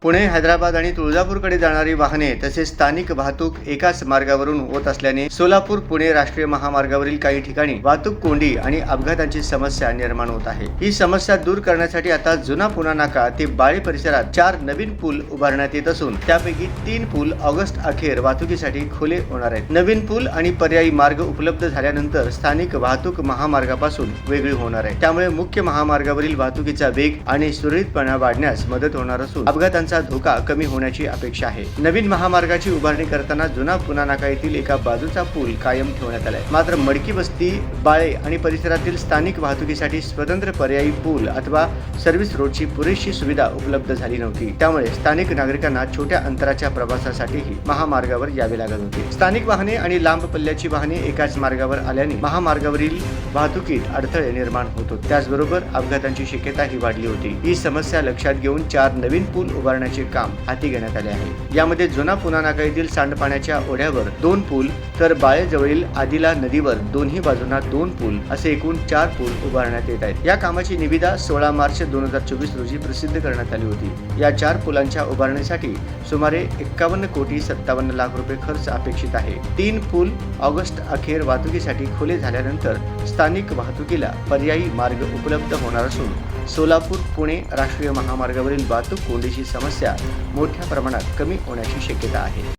पुणे, हैदराबाद आणि तुळजापूरकडे जाणारी वाहने तसेच स्थानिक वाहतूक एकाच मार्गावरून होत असल्याने सोलापूर पुणे राष्ट्रीय महामार्गावरील काही ठिकाणी वाहतूक कोंडी आणि अपघातांची समस्या निर्माण होत आहे। ही समस्या दूर करण्यासाठी आता जुना पुणा नाका ते बाळे परिसरात 4 नवीन पूल उभारण्यात येत असून त्यापैकी 3 पूल ऑगस्ट अखेर वाहतुकीसाठी खुले होणार आहेत। नवीन पूल आणि पर्यायी मार्ग उपलब्ध झाल्यानंतर स्थानिक वाहतूक महामार्गापासून वेगळी होणार आहे। त्यामुळे मुख्य महामार्गावरील वाहतुकीचा वेग आणि सुरळीतपणा वाढण्यास मदत होणार असून अपघातांचा धोका कमी होण्याची अपेक्षा आहे। नवीन महामार्गाची उभारणी करताना जुना पुणा नाका येथील एका बाजूचा पूल कायम ठेवण्यात आलाय। मात्र मडकी वस्ती, बाळे आणि परिसरातील स्थानिक वाहतुकीसाठी स्वतंत्र पर्यायी पूल अथवा सर्व्हिस रोडची पुरेशी सुविधा उपलब्ध झाली नव्हती। त्यामुळे स्थानिक नागरिकांना छोट्या अंतराच्या प्रवासासाठीही महामार्गावर यावे लागत होते। स्थानिक वाहने आणि लांब पल्ल्याची वाहने एकाच मार्गावर आल्याने महामार्गावरील वाहतुकीत अडथळे निर्माण होत होते। त्याचबरोबर अपघातांची शक्यताही वाढली होती। ही समस्या लक्षात घेऊन 4 नवीन पूल उभारण्याचे काम हाती घेण्यात आले आहे। यामध्ये जुना पुणा नाका येथील सांडपाण्याच्या ओढ्यावर 2 पूल तर बाळेजवळील आदिला नदीवर दोन्ही बाजूंना 2 पूल असे एकूण 4 पूल उभारण्यात येत आहेत। या कामाची निविदा 16 मार्च 2024 रोजी प्रसिद्ध करण्यात आली होती। या 4 पुलांच्या उभारणीसाठी सुमारे 51 कोटी 57 लाख रुपये खर्च अपेक्षित आहे। 3 पूल ऑगस्ट अखेर वाहतुकीसाठी खुले झाल्यानंतर स्थानिक वाहतुकीला पर्यायी मार्ग उपलब्ध होणार असून सोलापूर पुणे राष्ट्रीय महामार्गावरील वाहतूक कोंडीची समस्या मोठ्या प्रमाणात कमी होण्याची शक्यता आहे।